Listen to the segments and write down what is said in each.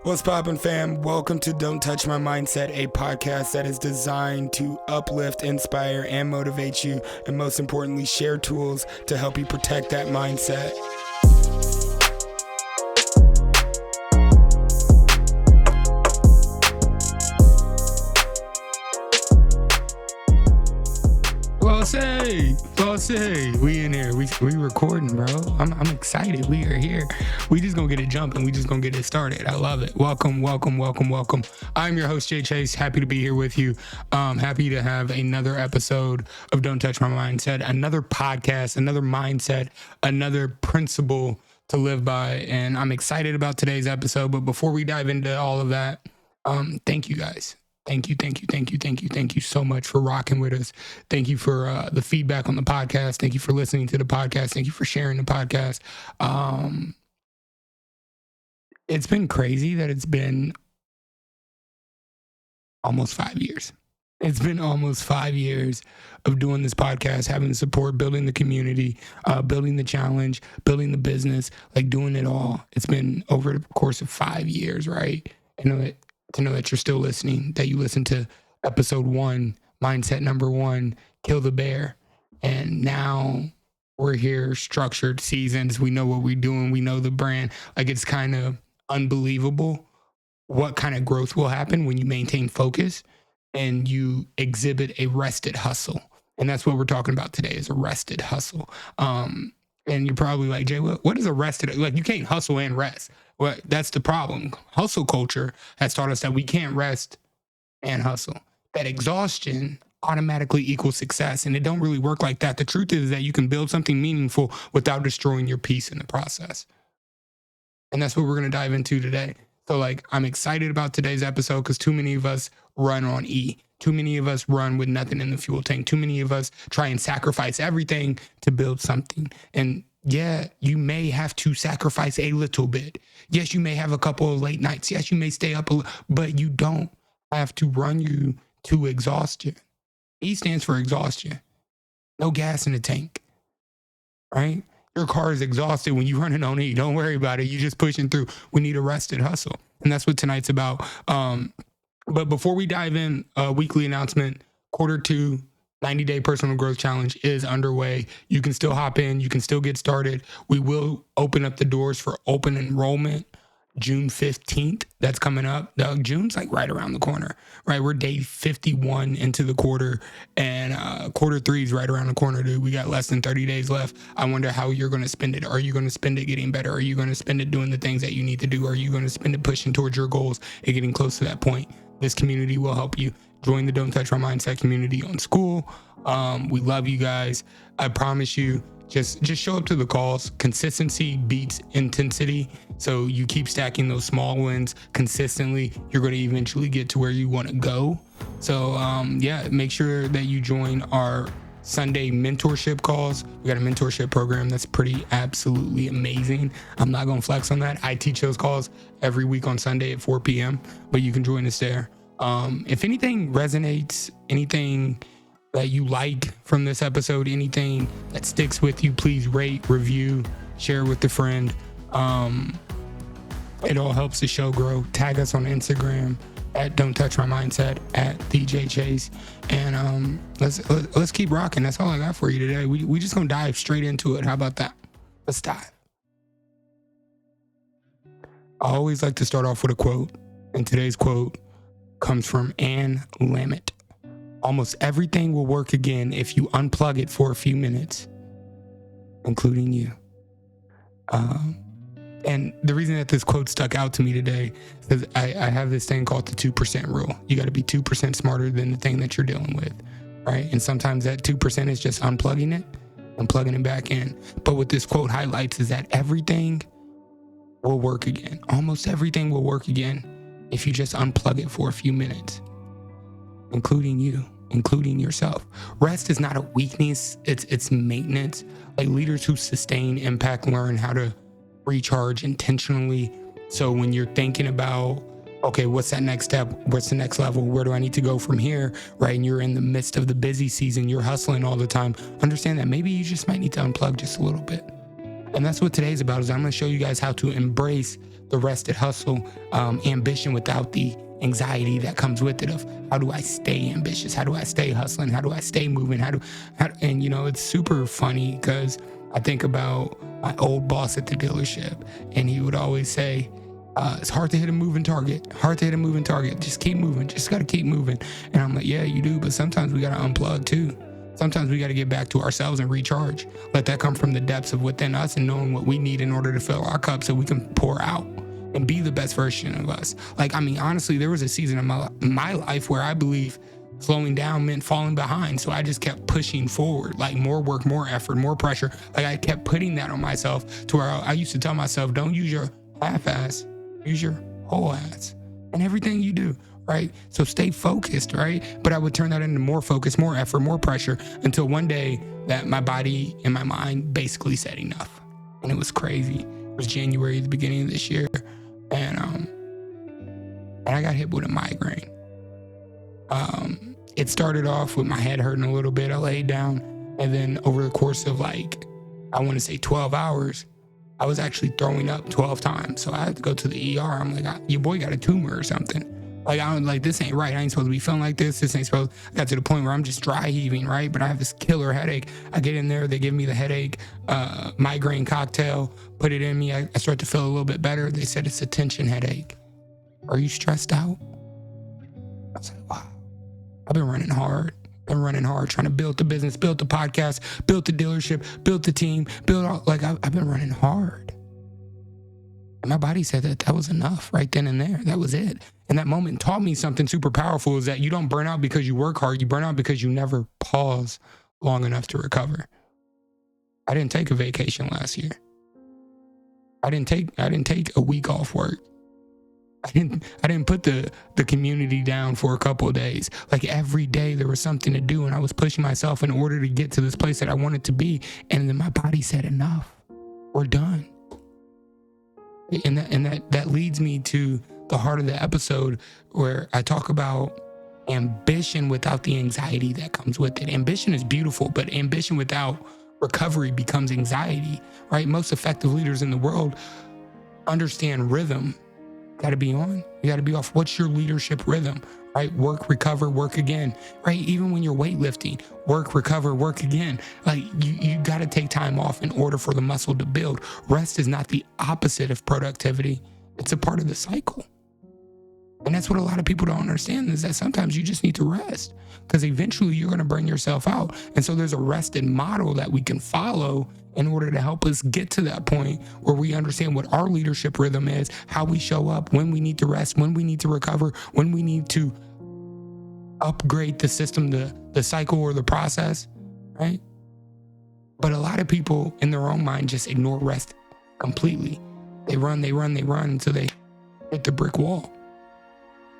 What's poppin', fam? Welcome to Don't Touch My Mindset, a podcast that is designed to uplift, inspire, and motivate you, and most importantly, share tools to help you protect that mindset. Say, we in here. We recording, bro. I'm excited. We are here. We just gonna get it jumping. We just gonna get it started. I love it. Welcome. I'm your host, Jay Chase. Happy to be here with you. Happy to have another episode of Don't Touch My Mindset, another podcast, another mindset, another principle to live by. And I'm excited about today's episode. But before we dive into all of that, thank you guys. Thank you so much for rocking with us. Thank you for the feedback on the podcast. Thank you for listening to the podcast. Thank you for sharing the podcast. It's been crazy that it's been almost 5 years. It's been almost 5 years of doing this podcast, having the support, building the community, building the challenge, building the business, like doing it all. It's been over the course of 5 years, right? To know that you're still listening, that you listened to episode 1, mindset number 1, kill the bear. And now we're here, structured, seasons. We know what we're doing. We know the brand. Like, it's kind of unbelievable what kind of growth will happen when you maintain focus and you exhibit a rested hustle. And that's what we're talking about today, is a rested hustle. And you're probably like, Jay, what is a rested? Like, you can't hustle and rest. Well, that's the problem. Hustle culture has taught us that we can't rest and hustle. That exhaustion automatically equals success. And it don't really work like that. The truth is that you can build something meaningful without destroying your peace in the process. And that's what we're going to dive into today. So, like, I'm excited about today's episode because too many of us run on E. Too many of us run with nothing in the fuel tank. Too many of us try and sacrifice everything to build something. And yeah, you may have to sacrifice a little bit. Yes, you may have a couple of late nights. Yes, you may stay up, but you don't have to run you to exhaustion. E stands for exhaustion. No gas in the tank, right? Your car is exhausted when you're running on E. Don't worry about it. You're just pushing through. We need a rested hustle. And that's what tonight's about. But before we dive in, weekly announcement, Q2 90-day personal growth challenge is underway. You can still hop in. You can still get started. We will open up the doors for open enrollment June 15th. That's coming up. June's like right around the corner, right? We're day 51 into the quarter, and Q3 is right around the corner, dude. We got less than 30 days left. I wonder how you're going to spend it. Are you going to spend it getting better? Are you going to spend it doing the things that you need to do? Are you going to spend it pushing towards your goals and getting close to that point? This community will help you. Join the Don't Touch My Mindset community on School. We love you guys. I promise you, just show up to the calls. Consistency beats intensity. So you keep stacking those small wins consistently, you're going to eventually get to where you want to go. So make sure that you join our Sunday mentorship calls. We got a mentorship program that's pretty absolutely amazing. I'm not going to flex on that. I teach those calls every week on Sunday at 4 p.m., but you can join us there. If anything resonates, anything that you like from this episode, anything that sticks with you, please rate, review, share with a friend. It all helps the show grow. Tag us on Instagram at Don't Touch My Mindset, at DJ Chase. And let's keep rocking. That's all I got for you today. We just gonna dive straight into it. How about that? Let's dive. I always like to start off with a quote, and today's quote comes from Anne Lamott. Almost everything will work again if you unplug it for a few minutes, including you. And the reason that this quote stuck out to me today is I have this thing called the 2% rule. You got to be 2% smarter than the thing that you're dealing with, right? And sometimes that 2% is just unplugging it and plugging it back in. But what this quote highlights is that everything will work again. Almost everything will work again if you just unplug it for a few minutes, including you, including yourself. Rest is not a weakness, it's maintenance. Like, leaders who sustain impact learn how to recharge intentionally. So when you're thinking about, okay, what's that next step? What's the next level? Where do I need to go from here? Right? And you're in the midst of the busy season, you're hustling all the time. Understand that maybe you just might need to unplug just a little bit. And that's what today's about, is I'm going to show you guys how to embrace the rested hustle, ambition without the anxiety that comes with it, of how do I stay ambitious? How do I stay hustling? How do I stay moving? And it's super funny because I think about my old boss at the dealership, and he would always say, it's hard to hit a moving target. Just keep moving. Just got to keep moving. And I'm like, yeah, you do. But sometimes we got to unplug too. Sometimes we got to get back to ourselves and recharge. Let that come from the depths of within us and knowing what we need in order to fill our cup so we can pour out and be the best version of us. Honestly, there was a season of my life where I believe slowing down meant falling behind. So I just kept pushing forward, more work, more effort, more pressure. I kept putting that on myself to where I used to tell myself, don't use your half-ass, use your whole ass in everything you do. Right? So stay focused, right? But I would turn that into more focus, more effort, more pressure, until one day that my body and my mind basically said enough. And it was crazy. It was January, the beginning of this year. And I got hit with a migraine. It started off with my head hurting a little bit. I laid down, and then over the course of 12 hours, I was actually throwing up 12 times. So I had to go to the ER. I'm like, your boy got a tumor or something. This ain't right. I ain't supposed to be feeling like this. This ain't supposed. I got to the point where I'm just dry heaving, right? But I have this killer headache. I get in there, they give me the headache, migraine cocktail, put it in me. I start to feel a little bit better. They said it's a tension headache. Are you stressed out? I was like, wow. I've been running hard, trying to build the business, build the podcast, build the dealership, build the team, I've been running hard. And my body said that was enough right then and there. That was it. And that moment taught me something super powerful, is that you don't burn out because you work hard. You burn out because you never pause long enough to recover. I didn't take a vacation last year. I didn't take a week off work. I didn't put the community down for a couple of days. Every day there was something to do, and I was pushing myself in order to get to this place that I wanted to be. And then my body said, enough. We're done. And that leads me to the heart of the episode, where I talk about ambition without the anxiety that comes with it. Ambition is beautiful, but ambition without recovery becomes anxiety, right? Most effective leaders in the world understand rhythm. Got to be on. You got to be off. What's your leadership rhythm, right? Work, recover, work again, right? Even when you're weightlifting, work, recover, work again. You got to take time off in order for the muscle to build. Rest is not the opposite of productivity. It's a part of the cycle. And that's what a lot of people don't understand, is that sometimes you just need to rest, because eventually you're going to burn yourself out. And so there's a rested model that we can follow in order to help us get to that point where we understand what our leadership rhythm is, how we show up, when we need to rest, when we need to recover, when we need to upgrade the system, the cycle or the process, right? But a lot of people in their own mind just ignore rest completely. They run until they hit the brick wall.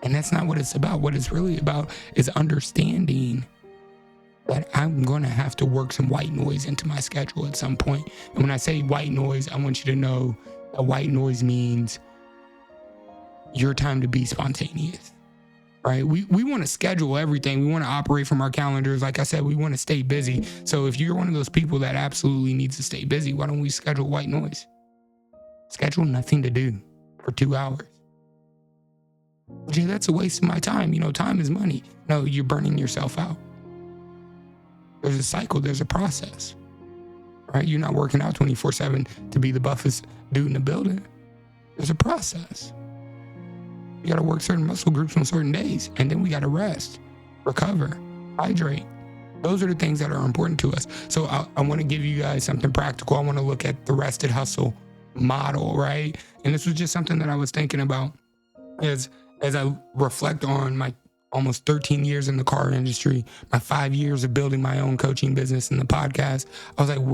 And that's not what it's about. What it's really about is understanding that I'm going to have to work some white noise into my schedule at some point. And when I say white noise, I want you to know that white noise means your time to be spontaneous, right? We want to schedule everything. We want to operate from our calendars. Like I said, we want to stay busy. So if you're one of those people that absolutely needs to stay busy, why don't we schedule white noise? Schedule nothing to do for 2 hours. Jay, that's a waste of my time. Time is money. No, you're burning yourself out. There's a cycle. There's a process, right? You're not working out 24/7 to be the buffest dude in the building. There's a process. You got to work certain muscle groups on certain days, and then we got to rest, recover, hydrate. Those are the things that are important to us. So I want to give you guys something practical. I want to look at the rested hustle model, right? And this was just something that I was thinking about as I reflect on my almost 13 years in the car industry, my 5 years of building my own coaching business and the podcast. I was like,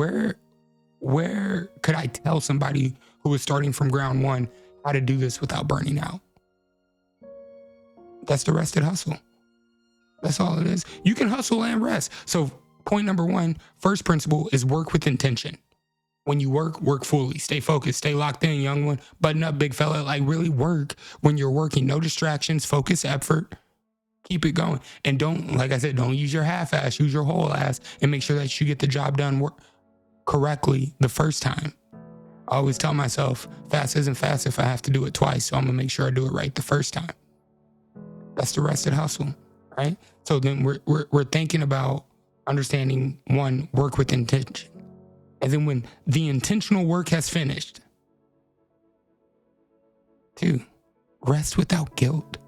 where could I tell somebody who was starting from ground one how to do this without burning out? That's the rested hustle. That's all it is. You can hustle and rest. So point number one, first principle is work with intention. When you work fully. Stay focused. Stay locked in, young one. Button up, big fella. Really work when you're working. No distractions. Focus, effort. Keep it going. And don't, like I said, don't use your half-ass. Use your whole ass, and make sure that you get the job done correctly the first time. I always tell myself fast isn't fast if I have to do it twice. So I'm going to make sure I do it right the first time. That's the rested hustle, right? So then we're thinking about understanding, one, work with intention. And then when the intentional work has finished, two, rest without guilt.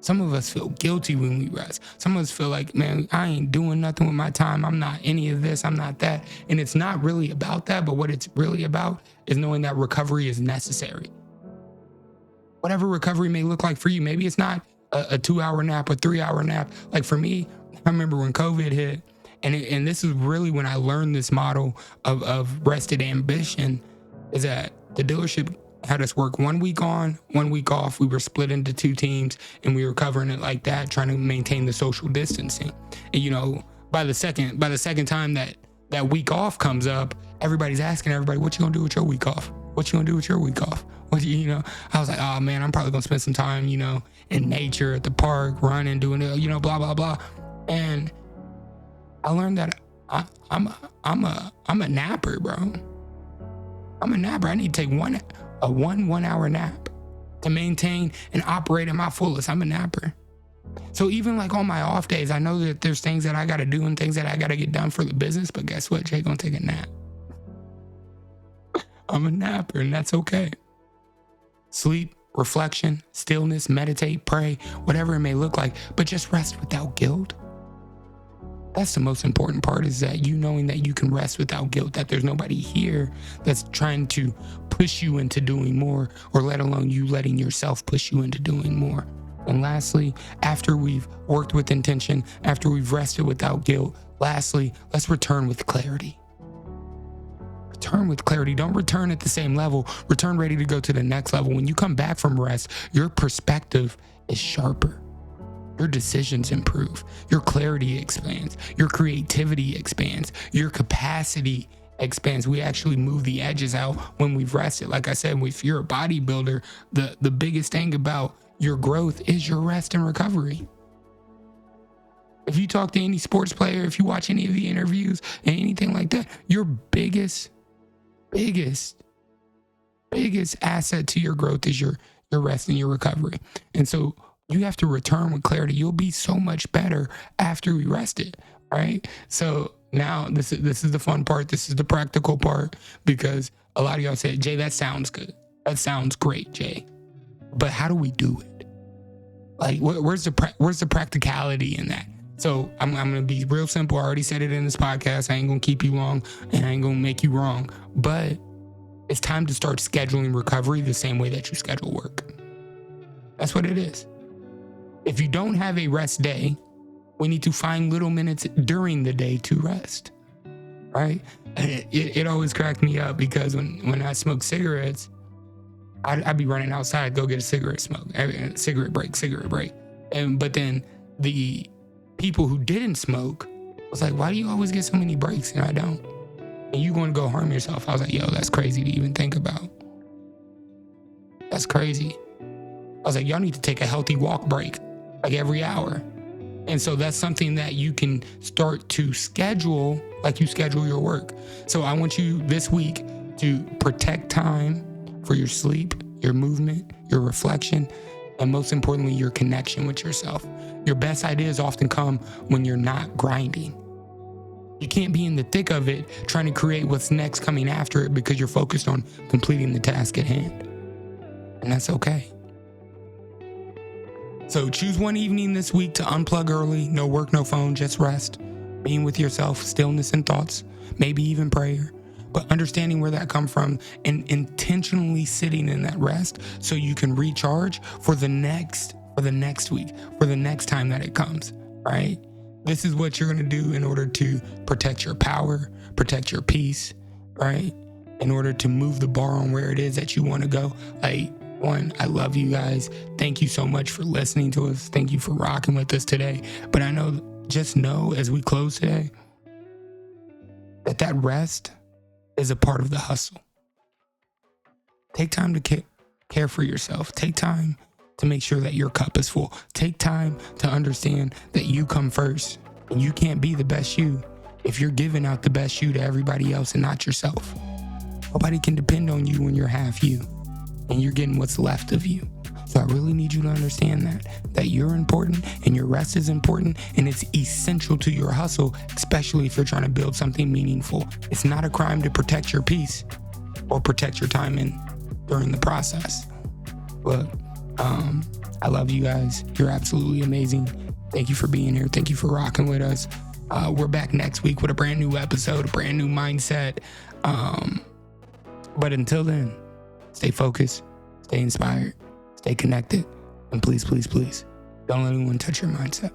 Some of us feel guilty when we rest. Some of us feel like, man, I ain't doing nothing with my time. I'm not any of this. I'm not that. And it's not really about that. But what it's really about is knowing that recovery is necessary. Whatever recovery may look like for you. Maybe it's not a 2-hour nap, a 3-hour nap. Like for me, I remember when COVID hit, and this is really when I learned this model of rested ambition, is that the dealership had us work 1 week on, 1 week off. We were split into 2 teams and we were covering it like that, trying to maintain the social distancing. And by the second time that week off comes up, everybody's asking everybody, what you gonna do with your week off? What you gonna do with your week off? I was like, oh man, I'm probably gonna spend some time, in nature, at the park, running, doing it, blah, blah, blah. And I learned that I'm a napper, bro. I'm a napper. I need to take a 1 hour nap to maintain and operate at my fullest. I'm a napper. So even like on my off days, I know that there's things that I got to do and things that I got to get done for the business, but guess what? Jay gonna take a nap. I'm a napper, and that's okay. Sleep, reflection, stillness, meditate, pray, whatever it may look like, but just rest without guilt. That's the most important part, is that you knowing that you can rest without guilt, that there's nobody here that's trying to push you into doing more, or let alone you letting yourself push you into doing more. And lastly, after we've worked with intention, after we've rested without guilt, lastly, let's return with clarity. Return with clarity. Don't return at the same level. Return ready to go to the next level. When you come back from rest, your perspective is sharper. Your decisions improve. Your clarity expands. Your creativity expands. Your capacity expands. We actually move the edges out when we've rested. Like I said, if you're a bodybuilder, the biggest thing about your growth is your rest and recovery. If you talk to any sports player, if you watch any of the interviews and anything like that, your biggest asset to your growth is your rest and your recovery. And so you have to return with clarity. You'll be so much better after we rested, right? So now this is the fun part. This is the practical part, because a lot of y'all said, Jay, that sounds good. That sounds great, Jay. But how do we do it? Like, where's the practicality in that? So I'm going to be real simple. I already said it in this podcast. I ain't going to keep you long, and I ain't going to make you wrong. But it's time to start scheduling recovery the same way that you schedule work. That's what it is. If you don't have a rest day, we need to find little minutes during the day to rest, right? It always cracked me up, because when I smoke cigarettes, I'd be running outside, go get a cigarette smoke, cigarette break. But then the people who didn't smoke was like, why do you always get so many breaks and I don't? And you going to go harm yourself. I was like, yo, that's crazy to even think about. That's crazy. I was like, y'all need to take a healthy walk break, like every hour. And so that's something that you can start to schedule, like you schedule your work. So I want you this week to protect time for your sleep, your movement, your reflection, and most importantly, your connection with yourself. Your best ideas often come when you're not grinding. You can't be in the thick of it trying to create what's next coming after it, because you're focused on completing the task at hand. And that's okay. So choose one evening this week to unplug early. No work, no phone, just rest. Being with yourself, stillness and thoughts, maybe even prayer. But understanding where that come from and intentionally sitting in that rest so you can recharge for the next week, for the next time that it comes, right? This is what you're going to do in order to protect your power, protect your peace, right? In order to move the bar on where it is that you want to go. I love you guys. Thank you so much for listening to us. Thank you for rocking with us today. But just know as we close today, that rest is a part of the hustle. Take time to care for yourself. Take time to make sure that your cup is full. Take time to understand that you come first, and you can't be the best you if you're giving out the best you to everybody else and not yourself. Nobody can depend on you when you're half you and you're getting what's left of you. So I really need you to understand that you're important and your rest is important, and it's essential to your hustle, especially if you're trying to build something meaningful. It's not a crime to protect your peace or protect your time during the process. Look, I love you guys. You're absolutely amazing. Thank you for being here. Thank you for rocking with us. We're back next week with a brand new episode, a brand new mindset. But until then, stay focused, stay inspired, stay connected, and please, please, please, don't let anyone touch your mindset.